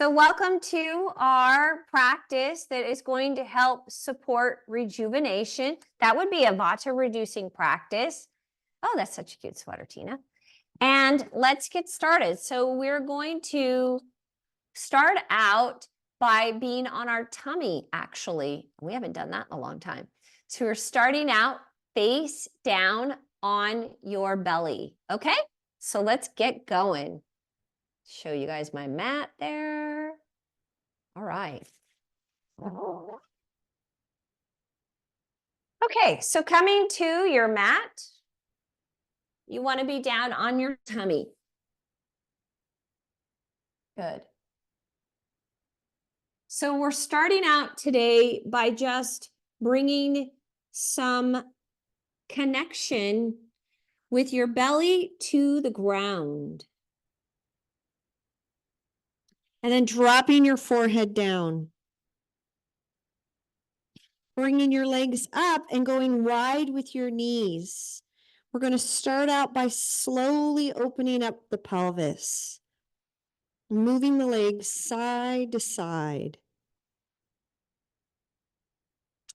So welcome to our practice that is going to help support rejuvenation. That would be a Vata reducing practice. Oh, that's such a cute sweater, Tina. And let's get started. So we're going to start out by being on our tummy, actually. We haven't done that in a long time. So we're starting out face down on your belly. Okay, so let's get going. Show you guys my mat there. All right. Okay, so coming to your mat, you want to be down on your tummy. Good. So we're starting out today by just bringing some connection with your belly to the ground. And then dropping your forehead down. Bringing your legs up and going wide with your knees. We're going to start out by slowly opening up the pelvis. Moving the legs side to side.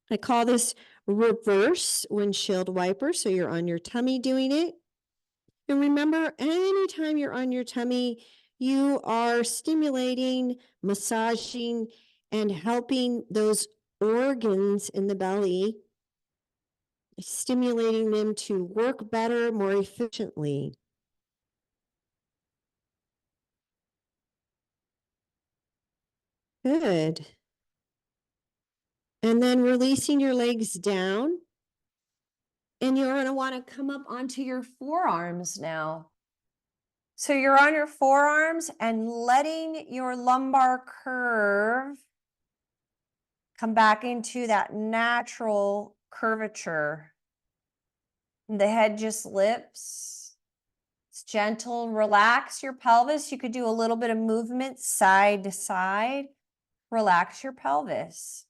I call this reverse windshield wiper, so you're on your tummy doing it. And remember, anytime you're on your tummy, you are stimulating, massaging, and helping those organs in the belly, stimulating them to work better, more efficiently. Good. And then releasing your legs down. And you're going to want to come up onto your forearms now. So you're on your forearms and letting your lumbar curve come back into that natural curvature. The head just lifts. It's gentle. Relax your pelvis. You could do a little bit of movement side to side. Relax your pelvis.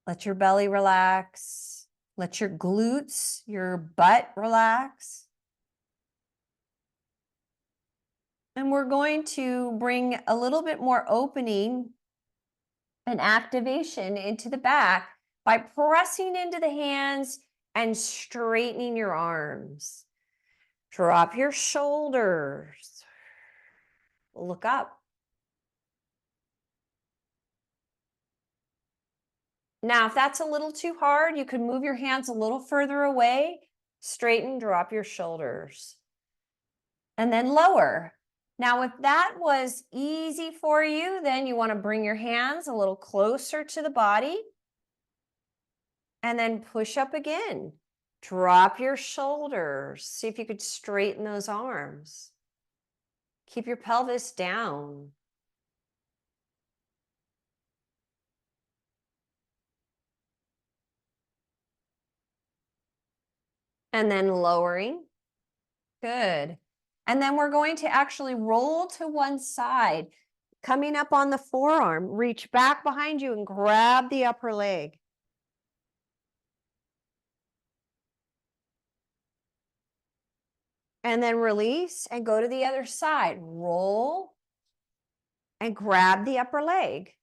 Let your belly relax. Let your glutes, your butt relax. And we're going to bring a little bit more opening and activation into the back by pressing into the hands and straightening your arms. Drop your shoulders. Look up. Now, if that's a little too hard, you can move your hands a little further away, straighten, drop your shoulders, and then lower. Now, if that was easy for you, then you want to bring your hands a little closer to the body and then push up again. Drop your shoulders. See if you could straighten those arms. Keep your pelvis down. And then lowering. Good. And then we're going to actually roll to one side. Coming up on the forearm, reach back behind you and grab the upper leg. And then release and go to the other side. Roll and grab the upper leg.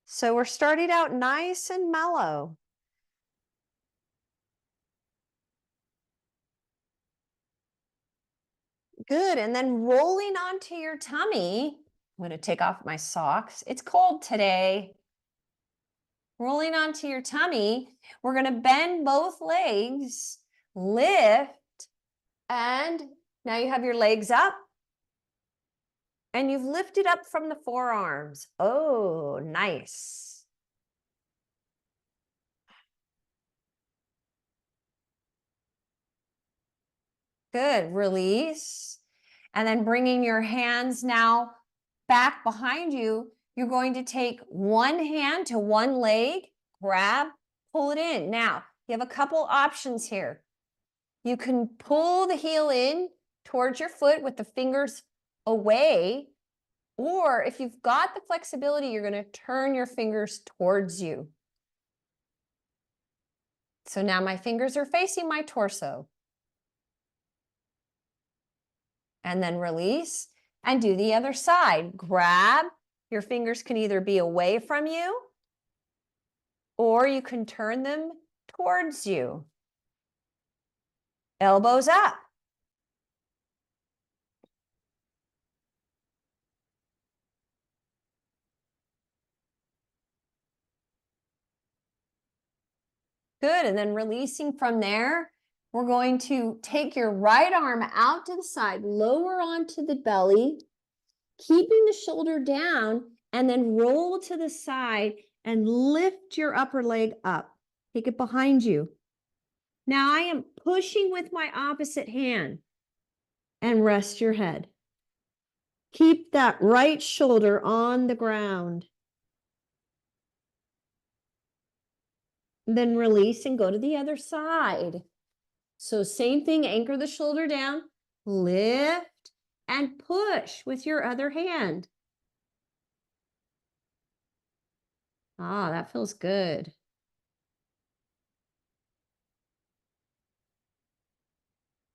So we're starting out nice and mellow. Good. And then rolling onto your tummy. I'm going to take off my socks. It's cold today. Rolling onto your tummy. We're going to bend both legs, lift, and now you have your legs up. And you've lifted up from the forearms. Oh, nice. Good. Release. And then bringing your hands now back behind you. You're going to take one hand to one leg, grab, pull it in. Now, you have a couple options here. You can pull the heel in towards your foot with the fingers away, or if you've got the flexibility, you're going to turn your fingers towards you. So now my fingers are facing my torso. and then release, and do the other side. Grab. Your fingers can either be away from you, or you can turn them towards you. Elbows up. Good, and then releasing from there, we're going to take your right arm out to the side, lower onto the belly, keeping the shoulder down, and then roll to the side and lift your upper leg up. Take it behind you. Now I am pushing with my opposite hand and rest your head. Keep that right shoulder on the ground. Then release and go to the other side. So same thing, anchor the shoulder down, lift and push with your other hand. Ah, that feels good.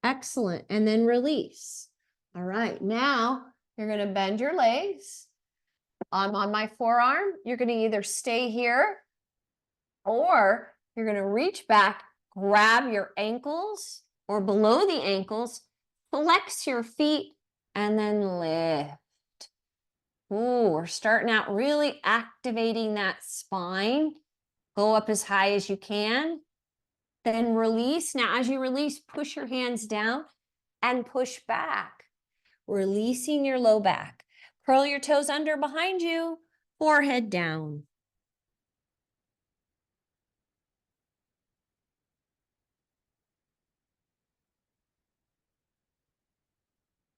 Excellent. And then release. All right, now you're going to bend your legs. I'm on my forearm. You're going to either stay here or you're going to reach back, grab your ankles or below the ankles, flex your feet, and then lift. Ooh, we're starting out really activating that spine. Go up as high as you can. Then release. Now, as you release, push your hands down and push back, releasing your low back. Curl your toes under behind you, forehead down.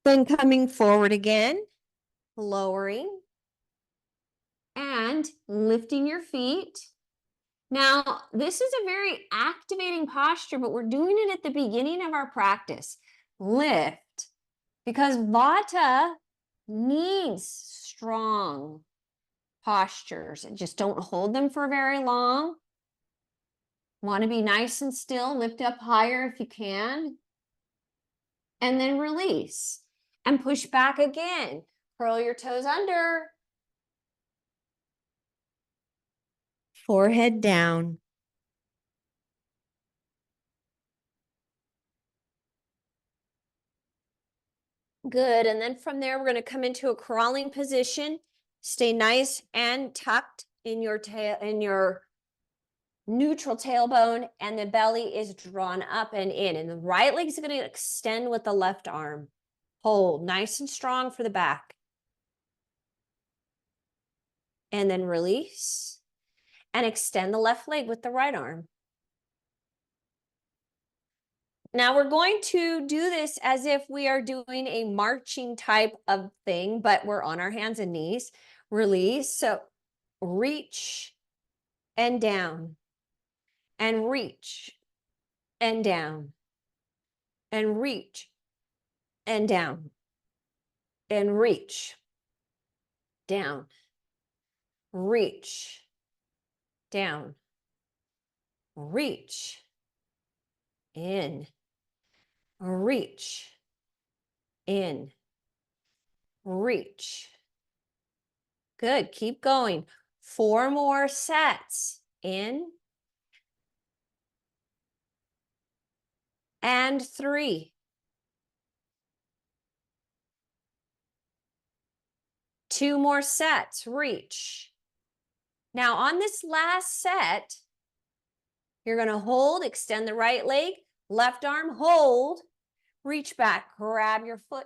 Then coming forward again, lowering and lifting your feet. Now, this is a very activating posture, but we're doing it at the beginning of our practice. Lift, because Vata needs strong postures. Just don't hold them for very long. Want to be nice and still. Lift up higher if you can. And then release. And push back again. Curl your toes under. Forehead down. Good. And then from there, we're going to come into a crawling position. Stay nice and tucked in your tail, in your neutral tailbone, and the belly is drawn up and in. And the right leg is going to extend with the left arm. Hold nice and strong for the back. And then release. And extend the left leg with the right arm. Now we're going to do this as if we are doing a marching type of thing, but we're on our hands and knees. Release. So reach and down. And reach and down. And reach and down. And reach down. Reach down. Reach in. Reach in. Reach. Good. Keep going. 4 more sets. In. And 3. 2 more sets. Reach. Now on this last set, you're going to hold, extend the right leg, left arm, hold, reach back, grab your foot,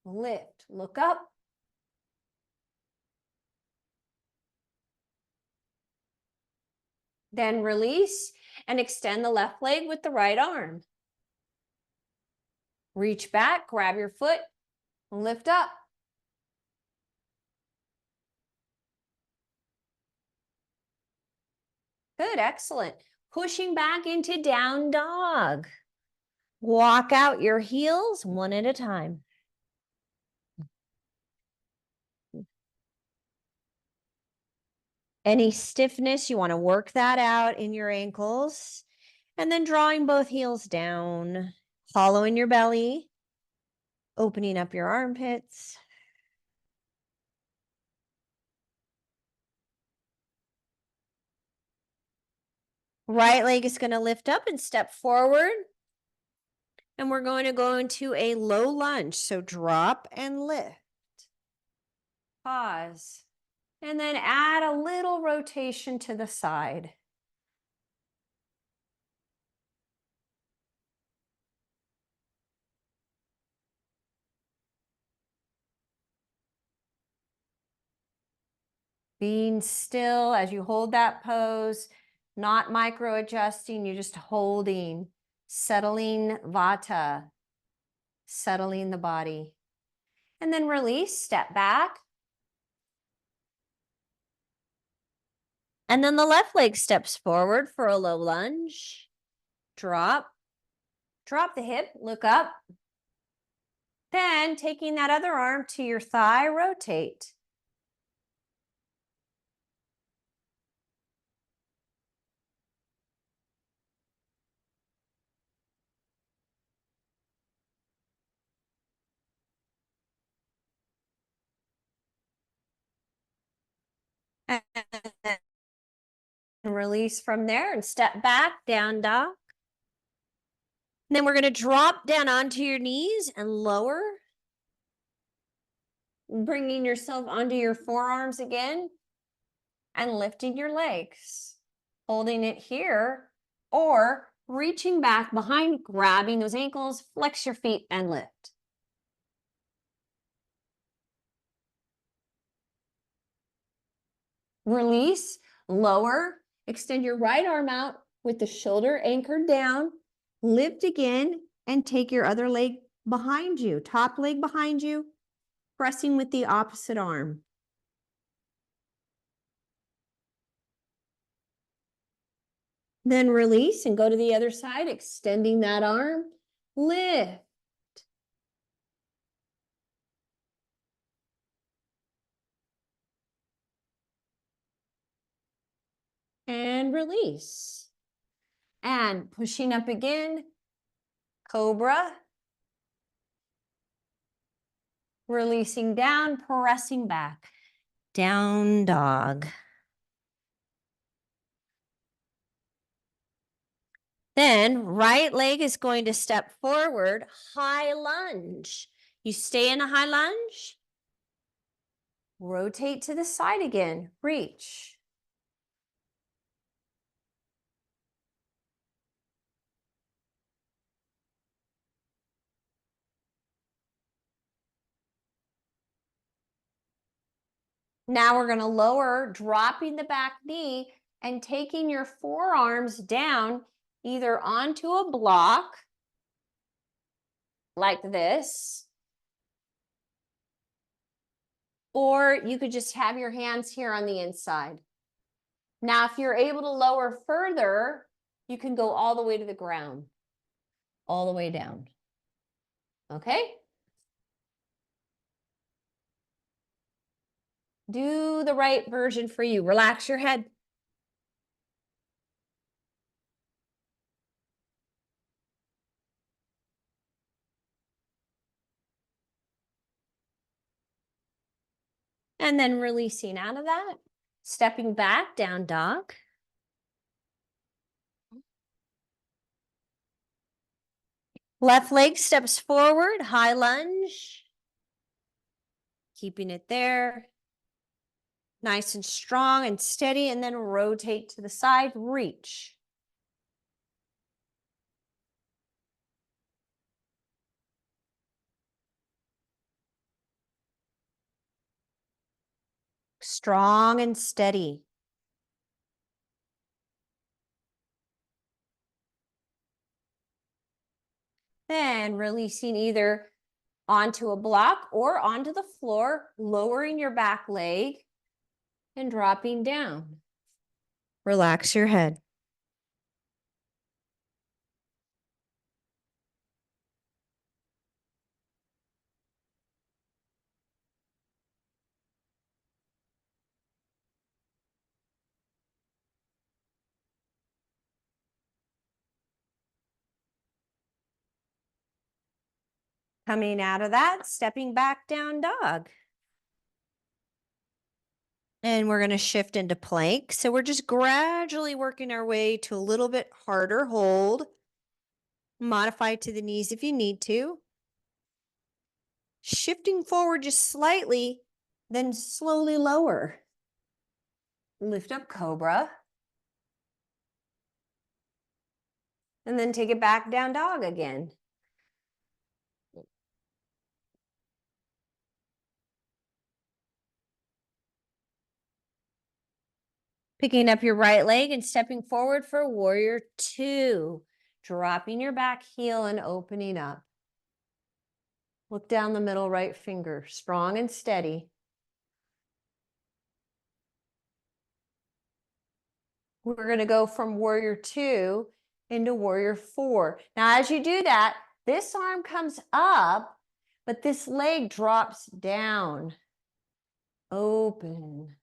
lift, look up. Then release and extend the left leg with the right arm. Reach back, grab your foot, lift up. Good, excellent. Pushing back into down dog. Walk out your heels one at a time. Any stiffness, you want to work that out in your ankles. And then drawing both heels down, hollow in your belly. Opening up your armpits. Right leg is going to lift up and step forward. And we're going to go into a low lunge. So drop and lift. Pause. And then add a little rotation to the side. Being still as you hold that pose, not micro adjusting, you're just holding, settling Vata, settling the body. And then release, step back. And then the left leg steps forward for a low lunge. Drop, drop the hip, look up. Then taking that other arm to your thigh, rotate. And release from there and step back, down dog. And then we're going to drop down onto your knees and lower. Bringing yourself onto your forearms again and lifting your legs. Holding it here or reaching back behind, grabbing those ankles, flex your feet and lift. Release, lower, extend your right arm out with the shoulder anchored down, lift again, and take your other leg behind you, top leg behind you, pressing with the opposite arm. Then release and go to the other side, extending that arm, lift. And release. And pushing up again, cobra. Releasing down, pressing back. Down dog. Then right leg is going to step forward, high lunge. You stay in a high lunge. Rotate to the side again, reach. Now we're going to lower, dropping the back knee and taking your forearms down either onto a block like this, or you could just have your hands here on the inside. Now, if you're able to lower further, you can go all the way to the ground, all the way down. Okay? Do the right version for you. Relax your head. And then releasing out of that, stepping back, down dog. Left leg steps forward, high lunge. Keeping it there. Nice and strong and steady, and then rotate to the side, reach. Strong and steady. Then releasing either onto a block or onto the floor, lowering your back leg and dropping down. Relax your head. Coming out of that, stepping back down dog. And we're going to shift into plank. So we're just gradually working our way to a little bit harder hold. Modify to the knees if you need to. Shifting forward just slightly, then slowly lower. Lift up cobra. And then take it back down dog again. Picking up your right leg and stepping forward for warrior two. Dropping your back heel and opening up. Look down the middle right finger, strong and steady. We're going to go from warrior two into warrior four. Now, as you do that, this arm comes up, but this leg drops down. Open.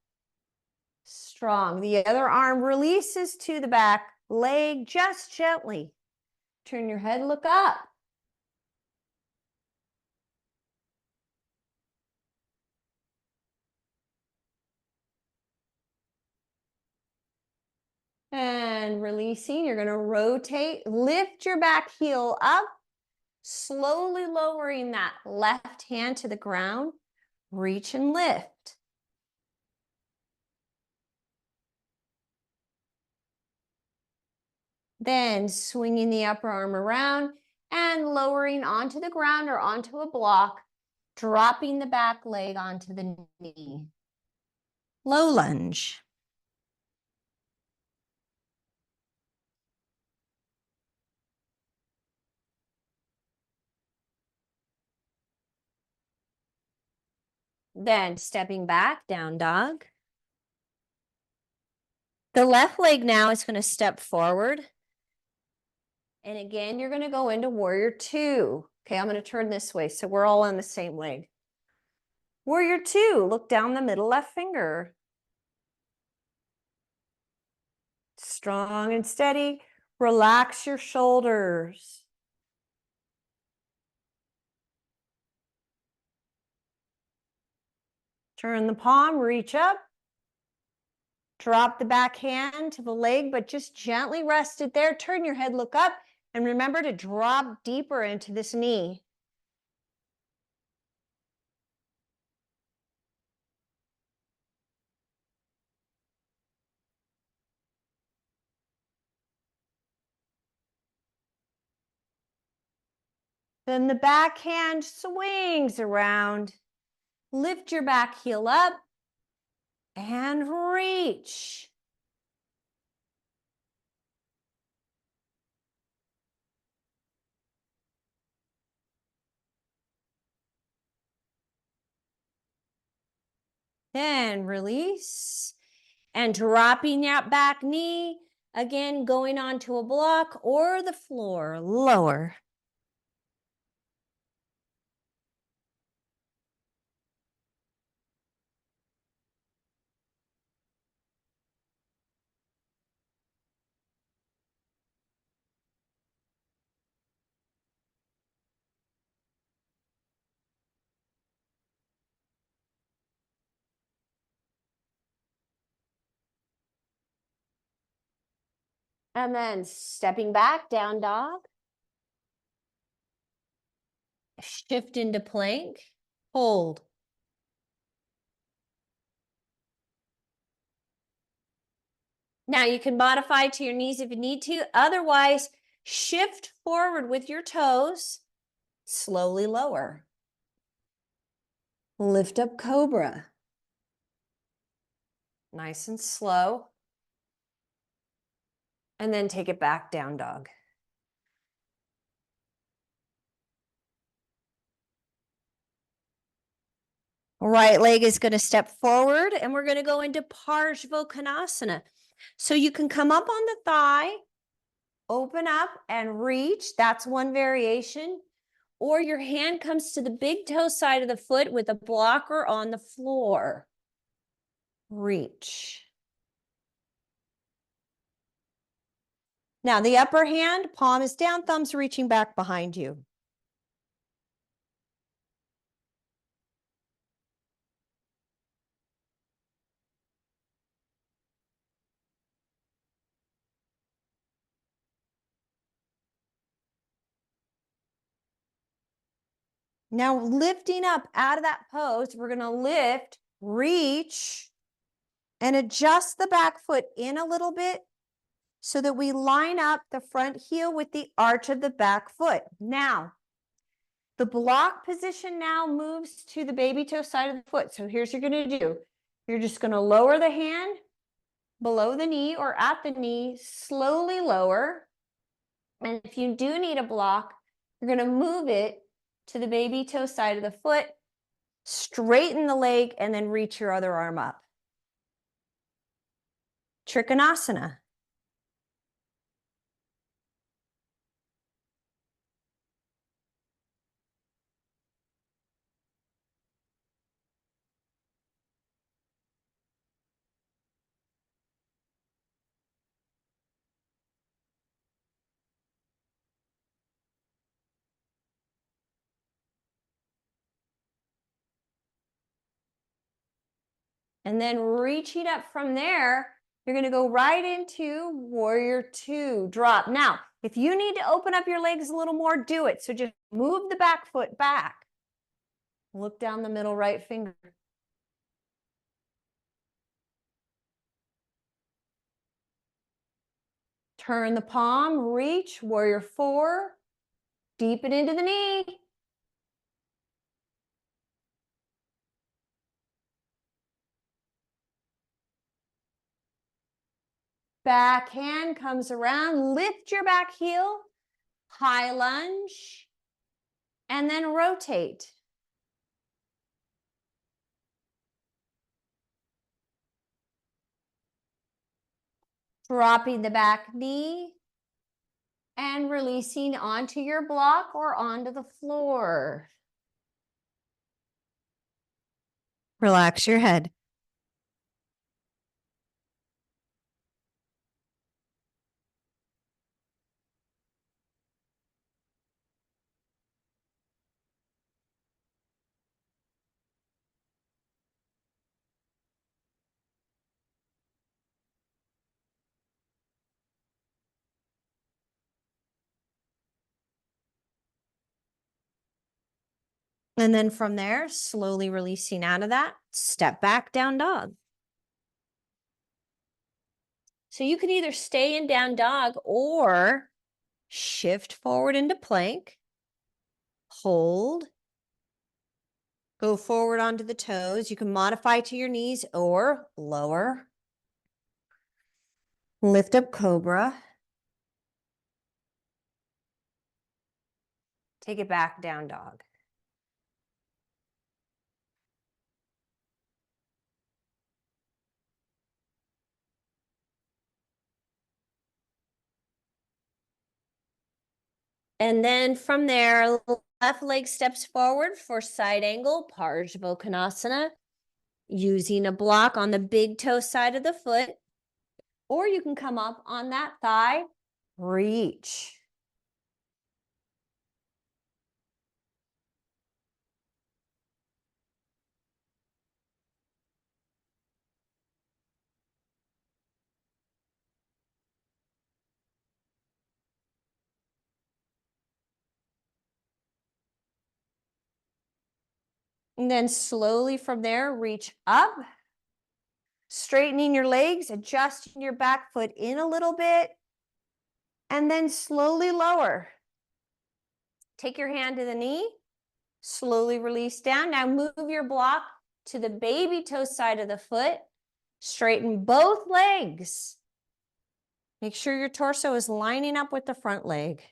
Strong. The other arm releases to the back, leg just gently. Turn your head, look up. And releasing, you're going to rotate, lift your back heel up, slowly lowering that left hand to the ground. Reach and lift. Then swinging the upper arm around and lowering onto the ground or onto a block, dropping the back leg onto the knee. Low lunge. Then stepping back, down dog. The left leg now is going to step forward. And again, you're going to go into warrior two. Okay, I'm going to turn this way so we're all on the same leg. Warrior two, look down the middle left finger. Strong and steady. Relax your shoulders. Turn the palm, reach up. Drop the back hand to the leg, but just gently rest it there. Turn your head, look up, and remember to drop deeper into this knee. Then the back hand swings around. Lift your back heel up and reach. Then release and dropping that back knee. Again, going onto a block or the floor, lower. And then stepping back, down dog. Shift into plank, hold. Now you can modify to your knees if you need to. Otherwise, shift forward with your toes, slowly lower. Lift up cobra. Nice and slow. And then take it back, down dog. Right leg is going to step forward and we're going to go into Parsvakonasana. So you can come up on the thigh, open up and reach. That's one variation. Or your hand comes to the big toe side of the foot with a blocker on the floor. Reach. Now the upper hand, palm is down, thumbs reaching back behind you. Now lifting up out of that pose, we're going to lift, reach, and adjust the back foot in a little bit so that we line up the front heel with the arch of the back foot. Now, the block position now moves to the baby toe side of the foot. So here's what you're going to do. You're just going to lower the hand below the knee or at the knee, slowly lower. And if you do need a block, you're going to move it to the baby toe side of the foot, straighten the leg, and then reach your other arm up. Trikonasana. And then reaching up from there, you're going to go right into warrior two, drop. Now, if you need to open up your legs a little more, do it. So just move the back foot back. Look down the middle right finger. Turn the palm, reach, warrior four, deepen into the knee. Back hand comes around, lift your back heel, high lunge, and then rotate. Dropping the back knee and releasing onto your block or onto the floor. Relax your head. And then from there, slowly releasing out of that, step back, down dog. So you can either stay in down dog or shift forward into plank, hold, go forward onto the toes. You can modify to your knees or lower. Lift up cobra. Take it back, down dog. And then from there, left leg steps forward for side angle, Parsvakonasana, using a block on the big toe side of the foot. Or you can come up on that thigh, reach. And then slowly from there, reach up, straightening your legs, adjusting your back foot in a little bit, and then slowly lower. Take your hand to the knee, slowly release down. Now move your block to the baby toe side of the foot, straighten both legs. Make sure your torso is lining up with the front leg.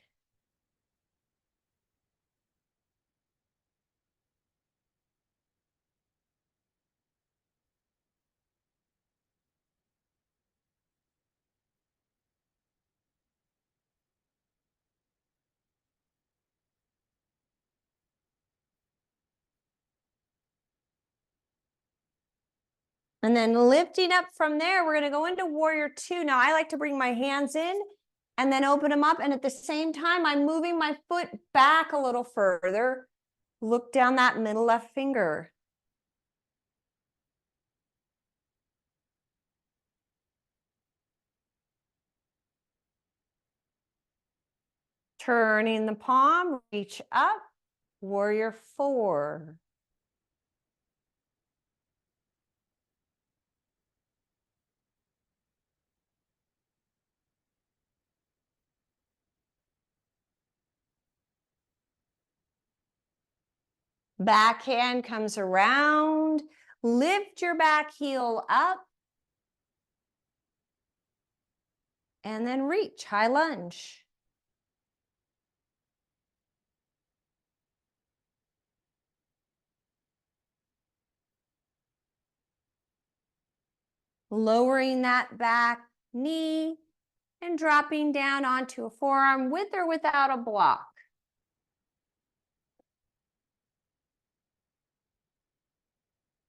And then lifting up from there, we're going to go into warrior two. Now I like to bring my hands in and then open them up. And at the same time, I'm moving my foot back a little further. Look down that middle left finger. Turning the palm, reach up. Warrior 4. Back hand comes around. Lift your back heel up. And then reach, high lunge. Lowering that back knee and dropping down onto a forearm with or without a block.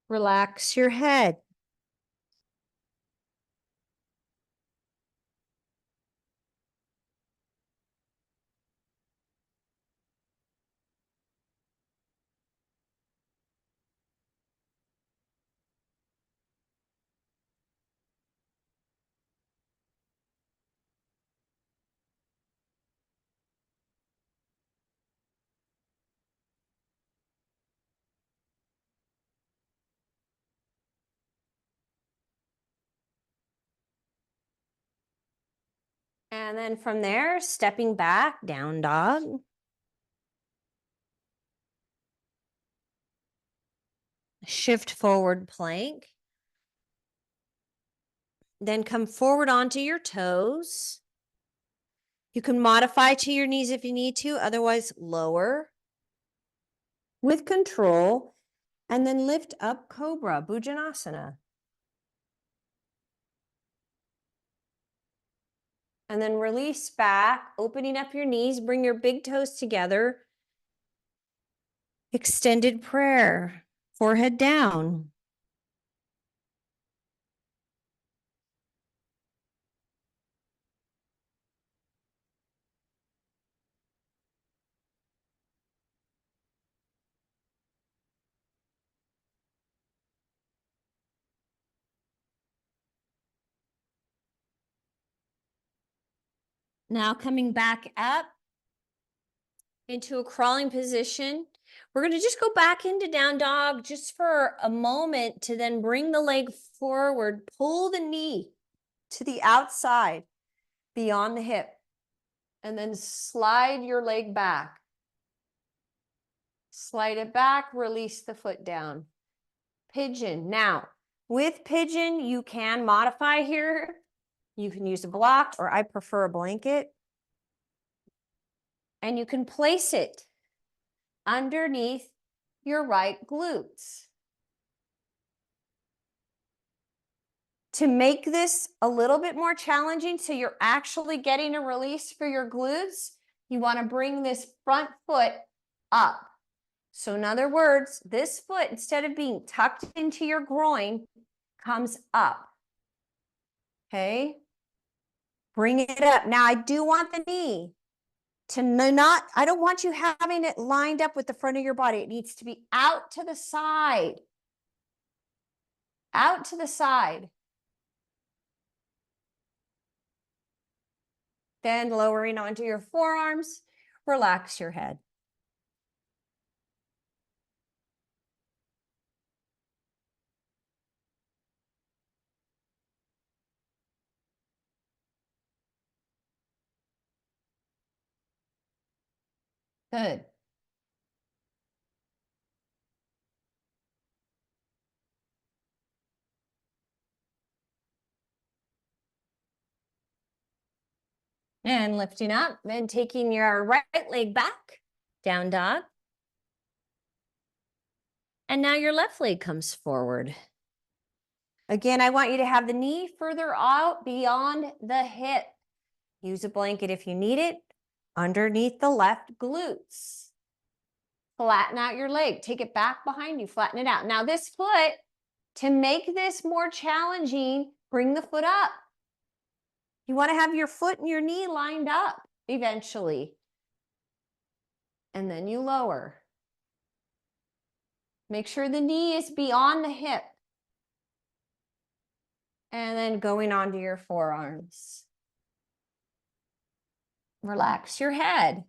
Relax your head. And then from there, stepping back, down dog. Shift forward plank. Then come forward onto your toes. You can modify to your knees if you need to, otherwise lower with control. And then lift up Cobra, Bhujanasana. And then release back, opening up your knees, bring your big toes together. Extended prayer, forehead down. Now coming back up into a crawling position. We're going to just go back into down dog just for a moment to then bring the leg forward, pull the knee to the outside beyond the hip, and then slide your leg back. Slide it back, release the foot down. Pigeon. Now, with pigeon, you can modify here. You can use a block, or I prefer a blanket. And you can place it underneath your right glutes. To make this a little bit more challenging, so you're actually getting a release for your glutes, you want to bring this front foot up. So in other words, this foot, instead of being tucked into your groin, comes up. Okay? Bring it up. Now, I do want the knee to not, I don't want you having it lined up with the front of your body. It needs to be out to the side. Out to the side. Then lowering onto your forearms, relax your head. Good. And lifting up and taking your right leg back, down dog. And now your left leg comes forward. Again, I want you to have the knee further out beyond the hip. Use a blanket if you need it, underneath the left glutes. Flatten out your leg. Take it back behind you. Flatten it out. Now this foot, to make this more challenging, bring the foot up. You want to have your foot and your knee lined up eventually. And then you lower. Make sure the knee is beyond the hip. And then going onto your forearms. Relax your head.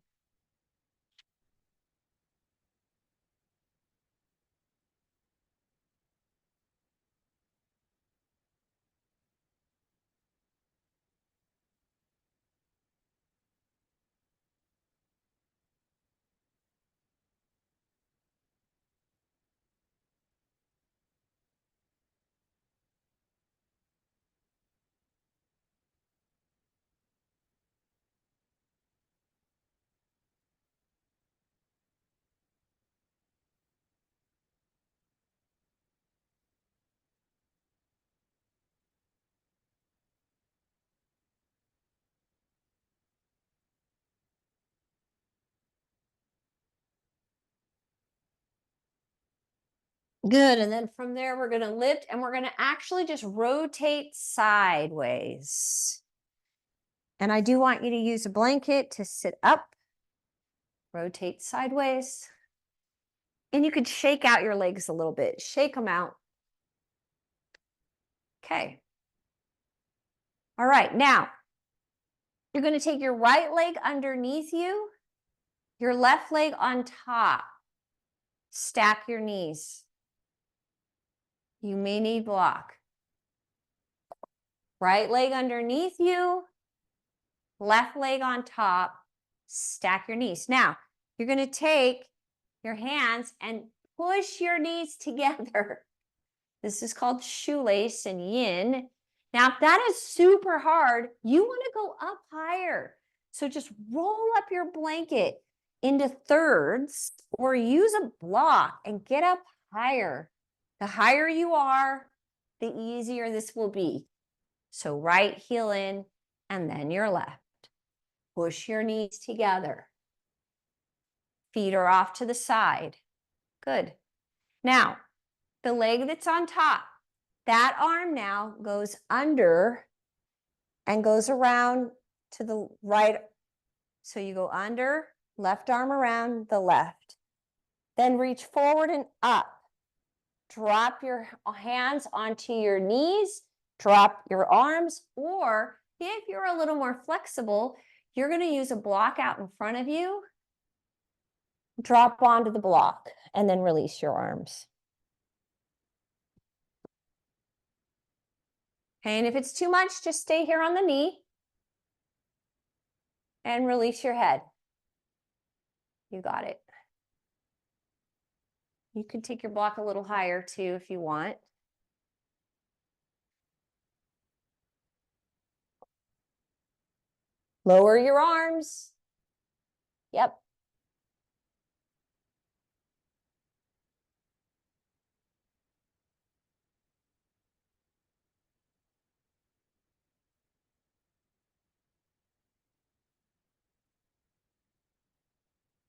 Good. And then from there, we're going to lift and we're going to actually just rotate sideways. And I do want you to use a blanket to sit up, rotate sideways. And you could shake out your legs a little bit, shake them out. Okay. All right. Now, you're going to take your right leg underneath you, your left leg on top. Stack your knees. You may need block. Right leg underneath you, left leg on top, stack your knees. Now, you're going to take your hands and push your knees together. This is called shoelace and yin. Now, if that is super hard, you want to go up higher. So just roll up your blanket into thirds or use a block and get up higher. The higher you are, the easier this will be. So right heel in and then your left. Push your knees together. Feet are off to the side. Good. Now, the leg that's on top, that arm now goes under and goes around to the right. So you go under, left arm around the left. Then reach forward and up. Drop your hands onto your knees, drop your arms, or if you're a little more flexible, you're going to use a block out in front of you. Drop onto the block and then release your arms. Okay, and if it's too much, just stay here on the knee and release your head. You got it. You can take your block a little higher too if you want. Lower your arms. Yep.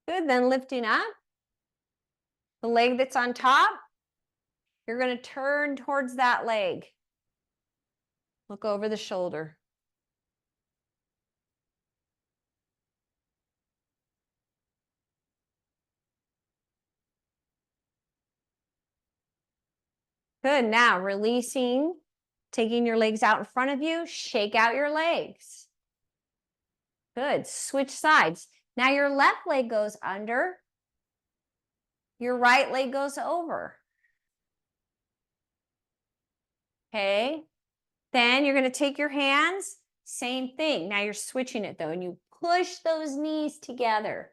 Good, then lifting up. The leg that's on top, you're going to turn towards that leg. Look over the shoulder. Good, now releasing, taking your legs out in front of you, shake out your legs. Good, switch sides. Now your left leg goes under, your right leg goes over. Okay, then you're going to take your hands, same thing. Now you're switching it though, and you push those knees together.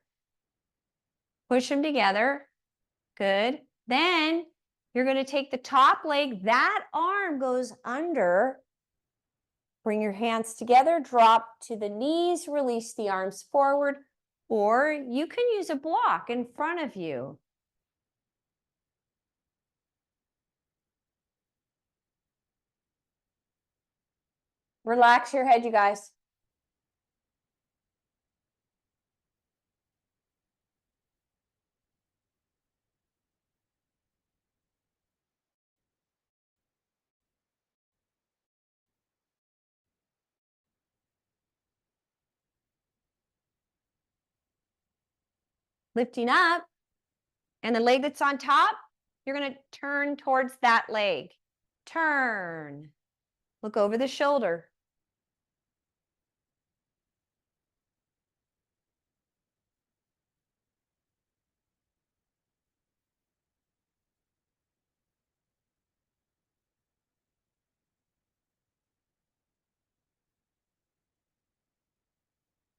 Push them together. Good. Then you're going to take the top leg, that arm goes under. Bring your hands together, drop to the knees, release the arms forward, or you can use a block in front of you. Relax your head, you guys. Lifting up, and the leg that's on top, you're going to turn towards that leg. Turn. Look over the shoulder.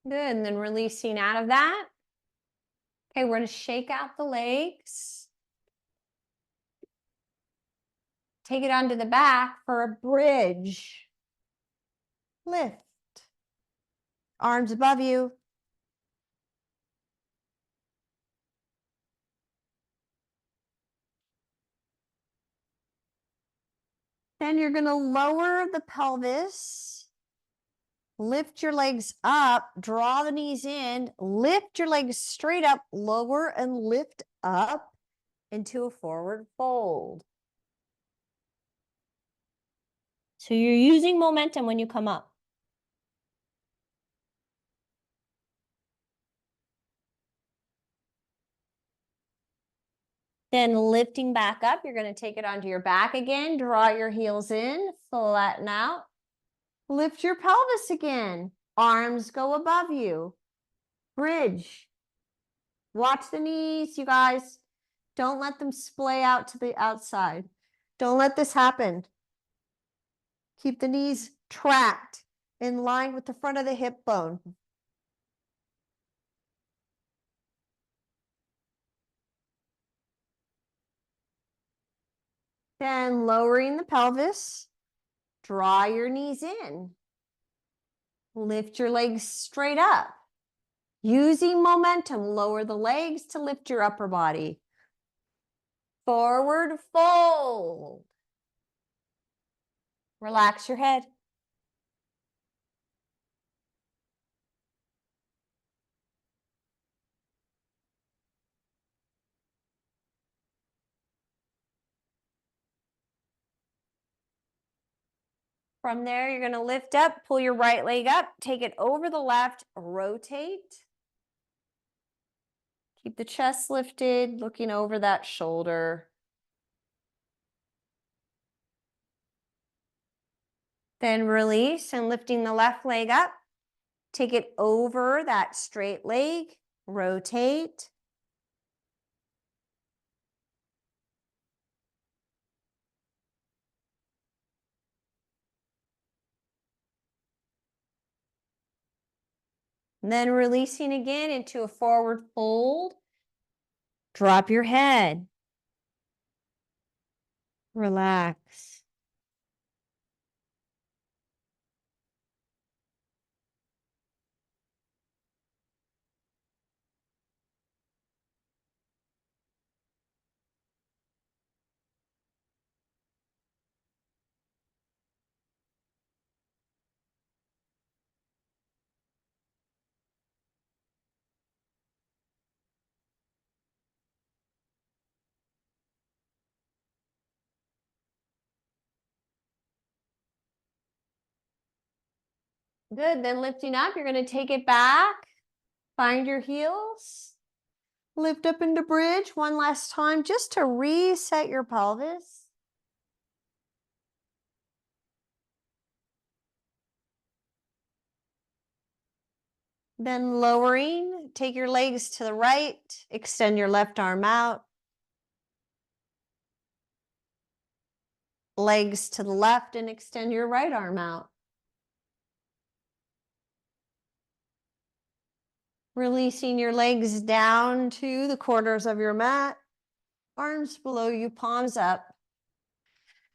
Good, and then releasing out of that. Okay, we're going to shake out the legs. Take it onto the back for a bridge. Lift. Arms above you. Then you're going to lower the pelvis. Lift your legs up, draw the knees in, lift your legs straight up, lower and lift up. into a forward fold. So you're using momentum when you come up. Then lifting back up, you're going to take it onto your back again. Draw your heels in, flatten out. Lift your pelvis again. Arms go above you. Bridge. Watch the knees, you guys. Don't let them splay out to the outside. Don't let this happen. Keep the knees tracked in line with the front of the hip bone. Then lowering the pelvis, draw your knees in. Lift your legs straight up. Using momentum, lower the legs to lift your upper body. Forward fold. Relax your head. From there, you're going to lift up, pull your right leg up, take it over the left, rotate. Keep the chest lifted, looking over that shoulder. Then release and lifting the left leg up. Take it over that straight leg, rotate. And then releasing again into a forward fold. Drop your head. Relax. Good. Then lifting up, you're going to take it back. Find your heels. Lift up into bridge one last time just to reset your pelvis. Then lowering, take your legs to the right, extend your left arm out. Legs to the left and extend your right arm out. Releasing your legs down to the corners of your mat. Arms below you, palms up.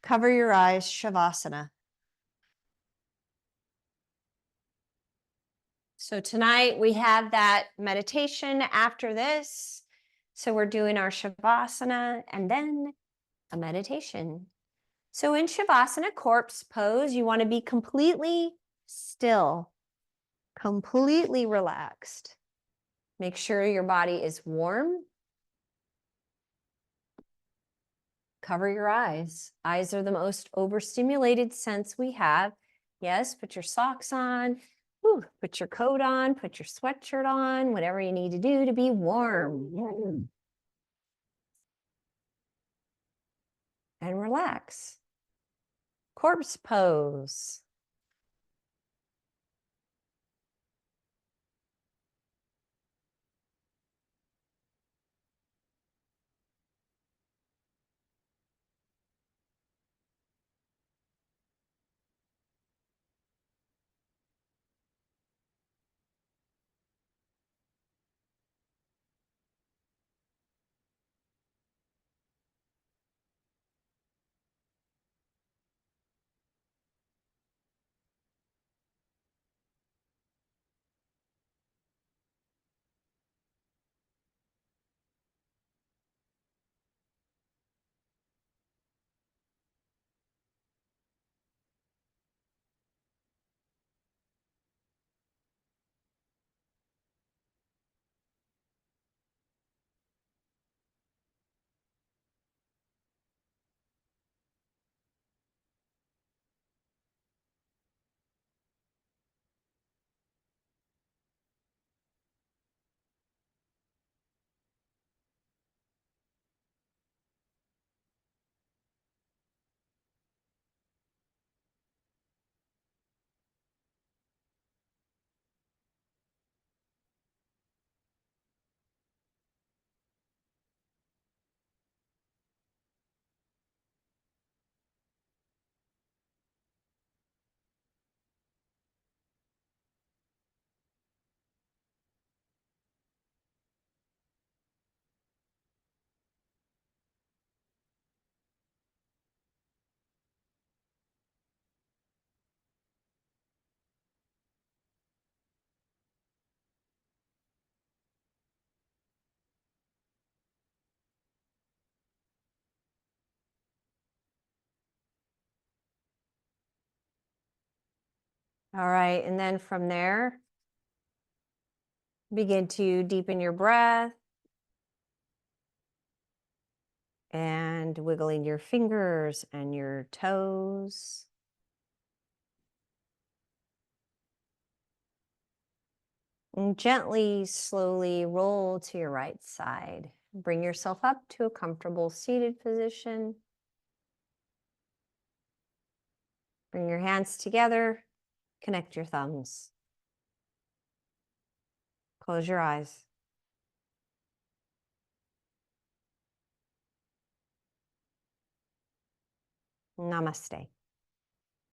Cover your eyes, Shavasana. So tonight we have that meditation after this. So we're doing our Shavasana and then a meditation. So in Shavasana, corpse pose, you want to be completely still, completely relaxed. Make sure your body is warm. Cover your eyes. Eyes are the most overstimulated sense we have. Yes, put your socks on. Put your coat on, put your sweatshirt on, whatever you need to do to be warm. And relax. Corpse pose. All right, and then from there, begin to deepen your breath and wiggling your fingers and your toes. And gently, slowly roll to your right side. Bring yourself up to a comfortable seated position. Bring your hands together. Connect your thumbs. Close your eyes. Namaste.